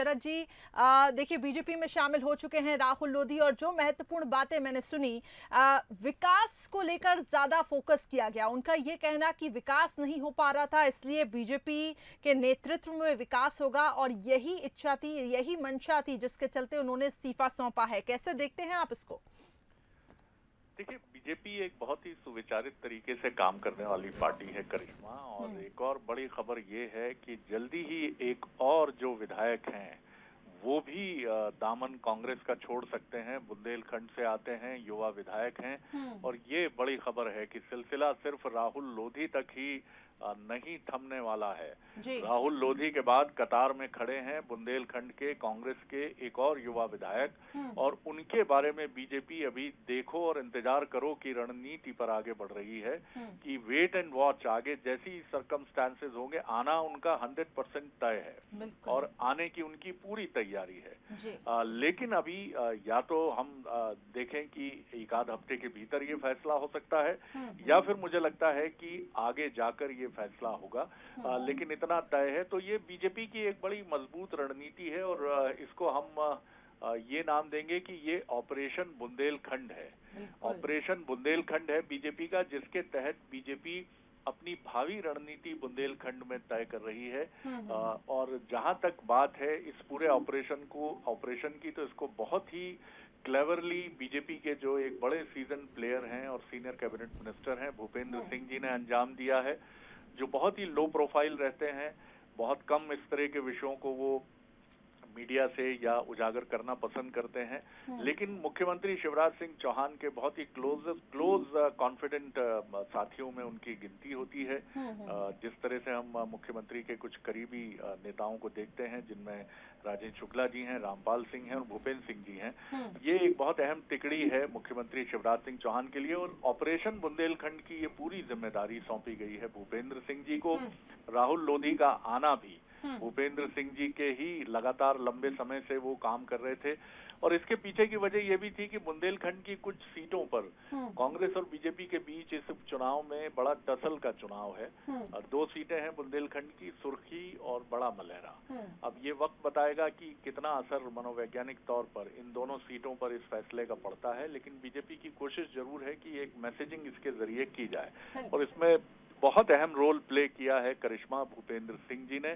शरद जी, देखिए बीजेपी में शामिल हो चुके हैं राहुल लोधी और जो महत्वपूर्ण बातें मैंने सुनी, विकास को लेकर ज्यादा फोकस किया गया। उनका ये कहना कि विकास नहीं हो पा रहा था, इसलिए बीजेपी के नेतृत्व में विकास होगा और यही इच्छा थी, यही मंशा थी जिसके चलते उन्होंने इस्तीफा सौंपा है। कैसे देखते हैं आप इसको? देखिए, बीजेपी एक बहुत ही सुविचारित तरीके से काम करने वाली पार्टी है करिश्मा। और एक और बड़ी खबर ये है कि जल्दी ही एक और जो विधायक हैं वो भी दामन कांग्रेस का छोड़ सकते हैं। बुंदेलखंड से आते हैं, युवा विधायक हैं। और ये बड़ी खबर है कि सिलसिला सिर्फ राहुल लोधी तक ही नहीं थमने वाला है। राहुल लोधी के बाद कतार में खड़े हैं बुंदेलखंड के कांग्रेस के एक और युवा विधायक, और उनके बारे में बीजेपी अभी देखो और इंतजार करो की रणनीति पर आगे बढ़ रही है कि वेट एंड वॉच। आगे जैसी सर्कमस्टांसेस होंगे, आना उनका 100% तय है और आने की उनकी पूरी तैयारी है। लेकिन अभी या तो हम देखें कि एक आध हफ्ते के भीतर ये फैसला हो सकता है, या फिर मुझे लगता है कि आगे जाकर ये फैसला होगा। लेकिन इतना तय है, तो ये बीजेपी की एक बड़ी मजबूत रणनीति है और इसको हम ये नाम देंगे कि ये ऑपरेशन बुंदेलखंड है। ऑपरेशन बुंदेलखंड है बीजेपी का, जिसके तहत बीजेपी अपनी भावी रणनीति बुंदेलखंड में तय कर रही है। और जहां तक बात है इस पूरे ऑपरेशन की, तो इसको बहुत ही क्लेवरली बीजेपी के जो एक बड़े सीजन प्लेयर हैं और सीनियर कैबिनेट मिनिस्टर हैं भूपेंद्र सिंह जी ने अंजाम दिया है, जो बहुत ही लो प्रोफाइल रहते हैं। बहुत कम इस तरह के विषयों को वो मीडिया से या उजागर करना पसंद करते हैं। लेकिन मुख्यमंत्री शिवराज सिंह चौहान के बहुत ही क्लोज कॉन्फिडेंट साथियों में उनकी गिनती होती है। जिस तरह से हम मुख्यमंत्री के कुछ करीबी नेताओं को देखते हैं, जिनमें राजेंद्र शुक्ला जी हैं, रामपाल सिंह हैं और भूपेंद्र सिंह जी हैं, ये एक बहुत अहम तिकड़ी है मुख्यमंत्री शिवराज सिंह चौहान के लिए। और ऑपरेशन बुंदेलखंड की ये पूरी जिम्मेदारी सौंपी गई है भूपेंद्र सिंह जी को। राहुल लोधी का आना भी भूपेंद्र सिंह जी के ही लगातार लंबे समय से वो काम कर रहे थे। और इसके पीछे की वजह ये भी थी कि बुंदेलखंड की कुछ सीटों पर कांग्रेस और बीजेपी के बीच इस चुनाव में बड़ा टसल का चुनाव है। 2 सीटें हैं बुंदेलखंड की, सुर्खी और बड़ा मलहरा। अब ये वक्त बताएगा कि कितना असर मनोवैज्ञानिक तौर पर इन दोनों सीटों पर इस फैसले का पड़ता है। लेकिन बीजेपी की कोशिश जरूर है कि एक मैसेजिंग इसके जरिए की जाए, और इसमें बहुत अहम रोल प्ले किया है करिश्मा भूपेंद्र सिंह जी ने।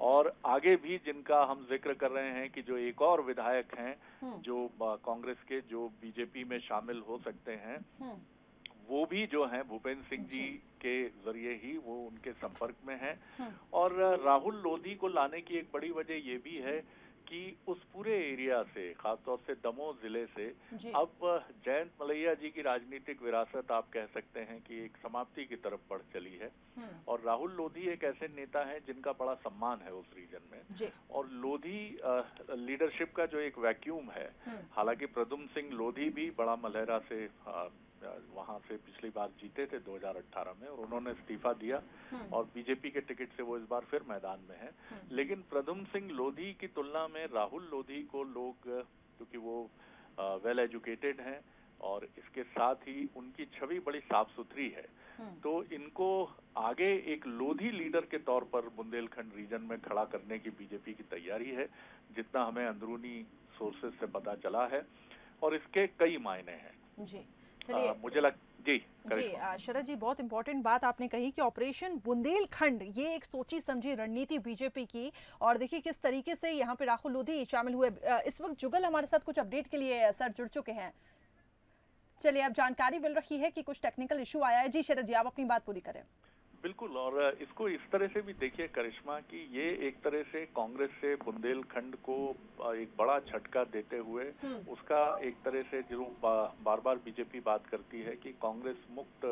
और आगे भी जिनका हम जिक्र कर रहे हैं कि जो एक और विधायक हैं जो कांग्रेस के, जो बीजेपी में शामिल हो सकते हैं, वो भी जो हैं भूपेंद्र सिंह जी के जरिए ही वो उनके संपर्क में हैं। और राहुल लोधी को लाने की एक बड़ी वजह ये भी है कि उस पूरे एरिया से, खासतौर से दमोह जिले से, अब जयंत मलैया जी की राजनीतिक विरासत आप कह सकते हैं कि एक समाप्ति की तरफ बढ़ चली है। और राहुल लोधी एक ऐसे नेता हैं जिनका बड़ा सम्मान है उस रीजन में। और लोधी लीडरशिप का जो एक वैक्यूम है, हालांकि प्रद्युम्न सिंह लोधी भी बड़ा मलहरा से वहां से पिछली बार जीते थे 2018 में, और उन्होंने इस्तीफा दिया और बीजेपी के टिकट से वो इस बार फिर मैदान में है। लेकिन प्रद्युम्न सिंह लोधी की तुलना में राहुल लोधी को लोग, क्योंकि वो वेल एजुकेटेड हैं और इसके साथ ही उनकी छवि बड़ी साफ सुथरी है, तो इनको आगे एक लोधी लीडर के तौर पर बुंदेलखंड रीजन में खड़ा करने की बीजेपी की तैयारी है, जितना हमें अंदरूनी सोर्सेज से पता चला है। और इसके कई मायने हैं। मुझे जी शरद जी, बहुत इंपॉर्टेंट बात आपने कही कि ऑपरेशन बुंदेलखंड ये एक सोची समझी रणनीति बीजेपी की। और देखिए किस तरीके से यहाँ पे राहुल लोधी शामिल हुए। इस वक्त जुगल हमारे साथ कुछ अपडेट के लिए सर जुड़ चुके हैं। चलिए, अब जानकारी मिल रही है कि कुछ टेक्निकल इशू आया है। जी शरद जी, आप अपनी बात पूरी करें। बिल्कुल, और इसको इस तरह से भी देखिए करिश्मा कि ये एक तरह से कांग्रेस से बुंदेलखंड को एक बड़ा झटका देते हुए उसका एक तरह से जो बार बार बीजेपी बात करती है कि कांग्रेस मुक्त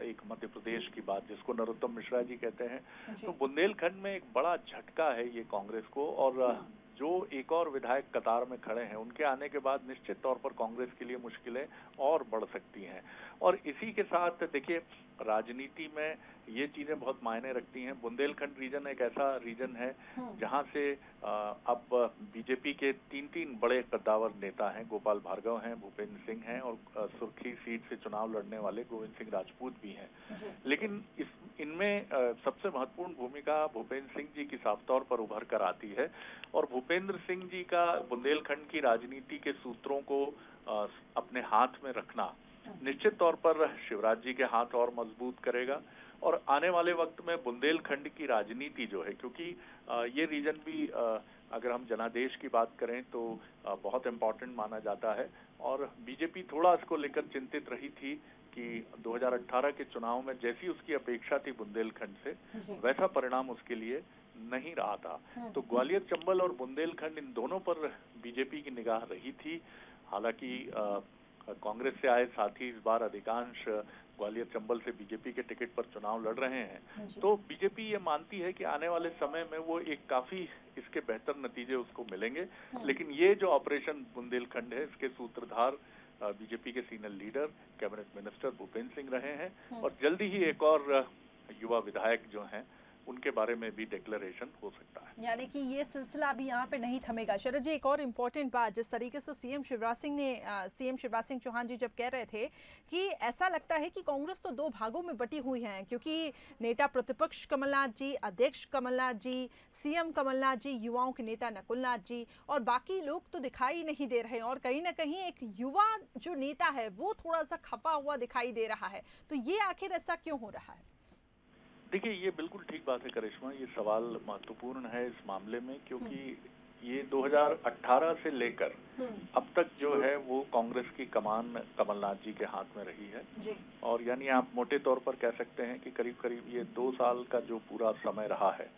एक मध्य प्रदेश की बात, जिसको नरोत्तम मिश्रा जी कहते हैं, तो बुंदेलखंड में एक बड़ा झटका है ये कांग्रेस को। और जो एक और विधायक कतार में खड़े हैं, उनके आने के बाद निश्चित तौर पर कांग्रेस के लिए मुश्किलें और बढ़ सकती हैं। और इसी के साथ देखिए राजनीति में ये चीजें बहुत मायने रखती हैं। बुंदेलखंड रीजन एक ऐसा रीजन है जहां से अब बीजेपी के 3 बड़े कद्दावर नेता हैं। गोपाल भार्गव हैं, भूपेंद्र सिंह हैं और सुर्खी सीट से चुनाव लड़ने वाले गोविंद सिंह राजपूत भी हैं। लेकिन इनमें सबसे महत्वपूर्ण भूमिका भूपेंद्र सिंह जी की साफ तौर पर उभर कर आती है और भूपेंद्र सिंह जी का बुंदेलखंड की राजनीति के सूत्रों को अपने हाथ में रखना निश्चित तौर पर शिवराज जी के हाथ और मजबूत करेगा और आने वाले वक्त में बुंदेलखंड की राजनीति जो है, क्योंकि ये रीजन भी अगर हम जनादेश की बात करें तो बहुत इम्पोर्टेंट माना जाता है और बीजेपी थोड़ा इसको लेकर चिंतित रही थी कि 2018 के चुनाव में जैसी उसकी अपेक्षा थी बुंदेलखंड से वैसा परिणाम उसके लिए नहीं रहा था। तो ग्वालियर, चंबल और बुंदेलखंड इन दोनों पर बीजेपी की निगाह रही थी। हालांकि कांग्रेस से आए साथी इस बार अधिकांश ग्वालियर चंबल से बीजेपी के टिकट पर चुनाव लड़ रहे हैं। तो बीजेपी ये मानती है कि आने वाले समय में वो एक काफी इसके बेहतर नतीजे उसको मिलेंगे। लेकिन ये जो ऑपरेशन बुंदेलखंड है इसके सूत्रधार बीजेपी के senior leader cabinet minister Bhupendra Singh रहे हैं और जल्दी ही एक और युवा विधायक जो हैं उनके बारे में भी डिक्लेरेशन हो सकता है। यानी कि ये सिलसिला अभी यहाँ पे नहीं थमेगा। शरद जी, एक और इम्पोर्टेंट बात, जिस तरीके से सीएम शिवराज सिंह चौहान जी जब कह रहे थे कि ऐसा लगता है कि कांग्रेस तो 2 भागों में बटी हुई है, क्योंकि नेता प्रतिपक्ष कमलनाथ जी, अध्यक्ष कमलनाथ जी, सीएम कमलनाथ जी, युवाओं के नेता नकुलनाथ जी और बाकी लोग तो दिखाई नहीं दे रहे और कहीं ना कहीं एक युवा जो नेता है वो थोड़ा सा खपा हुआ दिखाई दे रहा है। तो ये आखिर ऐसा क्यों हो रहा है? देखिए, ये बिल्कुल ठीक बात है करिश्मा, ये सवाल महत्वपूर्ण है इस मामले में, क्योंकि ये 2018 से लेकर अब तक जो है वो कांग्रेस की कमान कमलनाथ जी के हाथ में रही है और यानी आप मोटे तौर पर कह सकते हैं कि करीब करीब ये 2 साल का जो पूरा समय रहा है,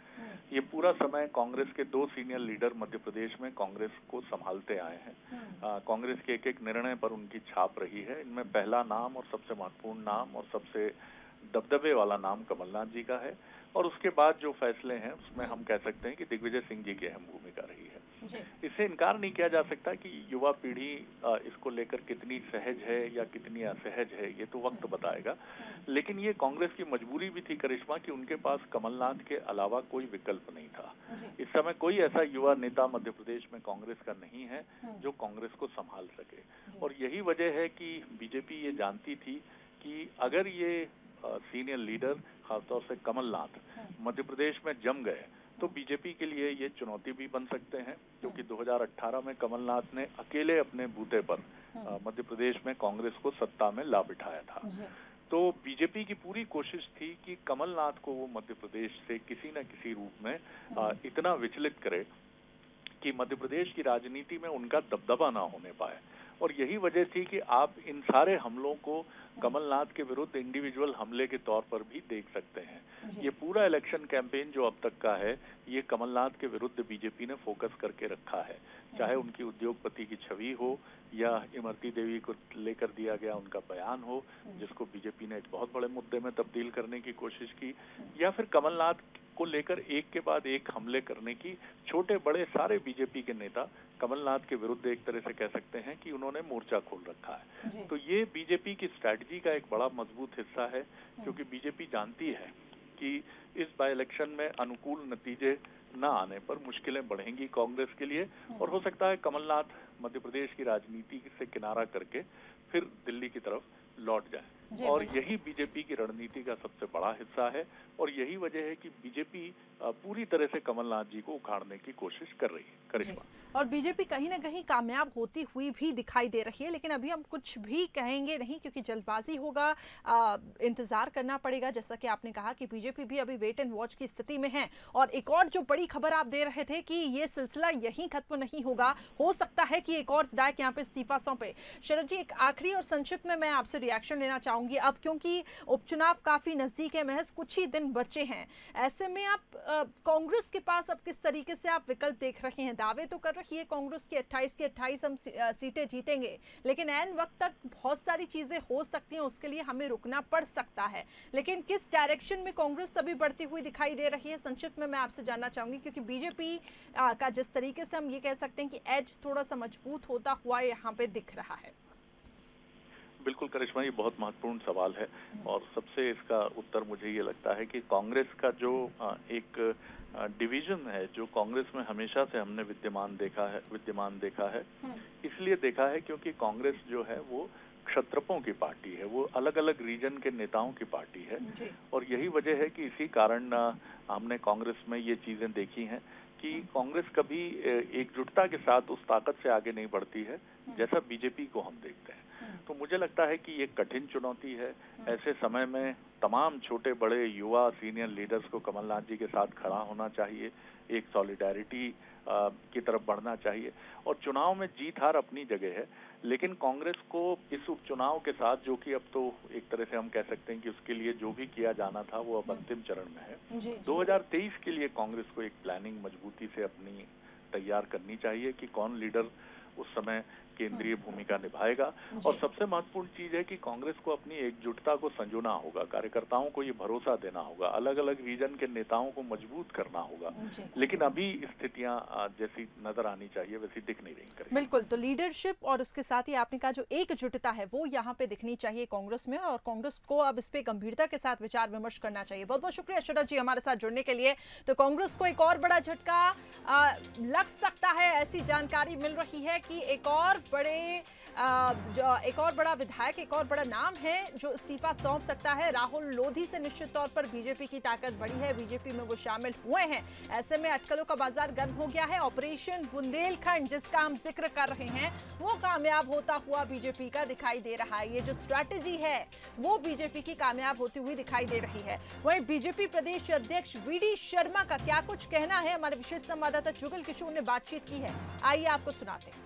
ये पूरा समय कांग्रेस के 2 सीनियर लीडर मध्य प्रदेश में कांग्रेस को संभालते आए हैं। कांग्रेस के एक निर्णय पर उनकी छाप रही है। इनमें पहला नाम और सबसे महत्वपूर्ण नाम और सबसे दबदबे वाला नाम कमलनाथ जी का है और उसके बाद जो फैसले हैं उसमें हम कह सकते हैं कि दिग्विजय सिंह जी की अहम भूमिका रही है। इससे इनकार नहीं किया जा सकता कि युवा पीढ़ी इसको लेकर कितनी सहज है या कितनी असहज है, ये तो वक्त बताएगा। लेकिन ये कांग्रेस की मजबूरी भी थी करिश्मा कि उनके पास कमलनाथ के अलावा कोई विकल्प नहीं था। इस समय कोई ऐसा युवा नेता मध्य प्रदेश में कांग्रेस का नहीं है जो कांग्रेस को संभाल सके और यही वजह है कि बीजेपी ये जानती थी कि अगर ये सीनियर लीडर खासतौर से कमलनाथ मध्य प्रदेश में जम गए तो बीजेपी के लिए ये चुनौती भी बन सकते हैं, क्योंकि 2018 में कमलनाथ ने अकेले अपने बूते पर मध्य प्रदेश में कांग्रेस को सत्ता में ला बिठाया था। तो बीजेपी की पूरी कोशिश थी कि कमलनाथ को वो मध्य प्रदेश से किसी न किसी रूप में इतना विचलित करे कि मध्य प्रदेश की राजनीति में उनका दबदबा ना होने पाए और यही वजह थी कि आप इन सारे हमलों को कमलनाथ के विरुद्ध इंडिविजुअल हमले के तौर पर भी देख सकते हैं। ये पूरा इलेक्शन कैंपेन जो अब तक का है ये कमलनाथ के विरुद्ध बीजेपी ने फोकस करके रखा है, चाहे उनकी उद्योगपति की छवि हो या इमरती देवी को लेकर दिया गया उनका बयान हो जिसको बीजेपी ने एक बहुत बड़े मुद्दे में तब्दील करने की कोशिश की, या फिर कमलनाथ को लेकर एक के बाद एक हमले करने की छोटे बड़े सारे बीजेपी के नेता कमलनाथ के विरुद्ध एक तरह से कह सकते हैं कि उन्होंने मोर्चा खोल रखा है। तो ये बीजेपी की स्ट्रैटेजी का एक बड़ा मजबूत हिस्सा है, क्योंकि बीजेपी जानती है कि इस बाय इलेक्शन में अनुकूल नतीजे न आने पर मुश्किलें बढ़ेंगी कांग्रेस के लिए और हो सकता है कमलनाथ मध्य प्रदेश की राजनीति से किनारा करके फिर दिल्ली की तरफ लौट जाए और यही बीजेपी की रणनीति का सबसे बड़ा हिस्सा है और यही वजह है कि बीजेपी पूरी तरह से कमलनाथ जी को उखाड़ने की कोशिश कर रही है करिश्मा। और बीजेपी कहीं ना कहीं कामयाब होती हुई भी दिखाई दे रही है, लेकिन अभी हम कुछ भी कहेंगे नहीं क्योंकि जल्दबाजी होगा, इंतजार करना पड़ेगा। जैसा कि आपने कहा कि बीजेपी भी अभी वेट एंड वॉच की स्थिति में है और एक और जो बड़ी खबर आप दे रहे थे कि ये सिलसिला यहीं खत्म नहीं होगा, हो सकता है कि एक और विधायक यहाँ पे इस्तीफा सौंपे। शरद जी, एक आखिरी और संक्षिप्त में मैं आपसे रिएक्शन लेना चाहूंगी अब, क्योंकि उपचुनाव काफी नजदीक है, महज कुछ ही दिन बचे हैं। ऐसे में आप कांग्रेस के पास अब किस तरीके से आप विकल्प देख रहे हैं? दावे तो कर रही है कांग्रेस की 28 की 28 हम सीटें जीतेंगे, लेकिन ऐन वक्त तक बहुत सारी चीजें हो सकती हैं, उसके लिए हमें रुकना पड़ सकता है। लेकिन किस डायरेक्शन में कांग्रेस अभी बढ़ती हुई दिखाई दे रही है, संक्षिप्त में मैं आपसे जानना चाहूंगी, क्योंकि बीजेपी का जिस तरीके से हम ये कह सकते हैं कि एज थोड़ा सा मजबूत होता हुआ यहाँ पे दिख रहा है। बिल्कुल करिश्मा, ये बहुत महत्वपूर्ण सवाल है और सबसे इसका उत्तर मुझे ये लगता है कि कांग्रेस का जो एक डिवीजन है, जो कांग्रेस में हमेशा से हमने विद्यमान देखा है, इसलिए देखा है क्योंकि कांग्रेस जो है वो क्षत्रपों की पार्टी है, वो अलग अलग रीजन के नेताओं की पार्टी है और यही वजह है कि इसी कारण हमने कांग्रेस में ये चीजें देखी हैं कि कांग्रेस कभी एकजुटता के साथ उस ताकत से आगे नहीं बढ़ती है जैसा बीजेपी को हम देखते हैं। तो मुझे लगता है कि ये कठिन चुनौती है। ऐसे समय में तमाम छोटे बड़े युवा सीनियर लीडर्स को कमलनाथ जी के साथ खड़ा होना चाहिए, एक सॉलिडारिटी की तरफ बढ़ना चाहिए और चुनाव में जीत हार अपनी जगह है, लेकिन कांग्रेस को इस उपचुनाव के साथ, जो कि अब तो एक तरह से हम कह सकते हैं कि उसके लिए जो भी किया जाना था वो अब अंतिम चरण में है। 2023 के लिए कांग्रेस को एक प्लानिंग मजबूती से अपनी तैयार करनी चाहिए कि कौन लीडर उस समय केंद्रीय भूमिका निभाएगा और सबसे महत्वपूर्ण चीज है कि कांग्रेस को अपनी एकजुटता को संजोना होगा, कार्यकर्ताओं को ये भरोसा देना होगा, अलग अलग रीजन के नेताओं को मजबूत करना होगा, लेकिन अभी स्थितियां जैसी नजर आनी चाहिए वैसी दिख नहीं रही। बिल्कुल, तो लीडरशिप और उसके साथ ही आपने कहा जो एकजुटता है वो यहाँ पे दिखनी चाहिए कांग्रेस में और कांग्रेस को अब इस पे गंभीरता के साथ विचार विमर्श करना चाहिए। बहुत बहुत शुक्रिया शरद जी हमारे साथ जुड़ने के लिए। तो कांग्रेस को एक और बड़ा झटका लग सकता है, ऐसी जानकारी मिल रही है कि एक और बड़ा विधायक, एक और बड़ा नाम है जो इस्तीफा सौंप सकता है। राहुल लोधी से निश्चित तौर पर बीजेपी की ताकत बढ़ी है, बीजेपी में वो शामिल हुए हैं। ऐसे में अटकलों का बाजार गर्म हो गया है। ऑपरेशन बुंदेलखंड जिसका हम जिक्र कर रहे हैं वो कामयाब होता हुआ बीजेपी का दिखाई दे रहा है। ये जो स्ट्रैटेजी है वो बीजेपी की कामयाब होती हुई दिखाई दे रही है। वहीं बीजेपी प्रदेश अध्यक्ष वीडी शर्मा का क्या कुछ कहना है, हमारे विशेष संवाददाता जुगल किशोर ने बातचीत की है, आइए आपको सुनाते हैं।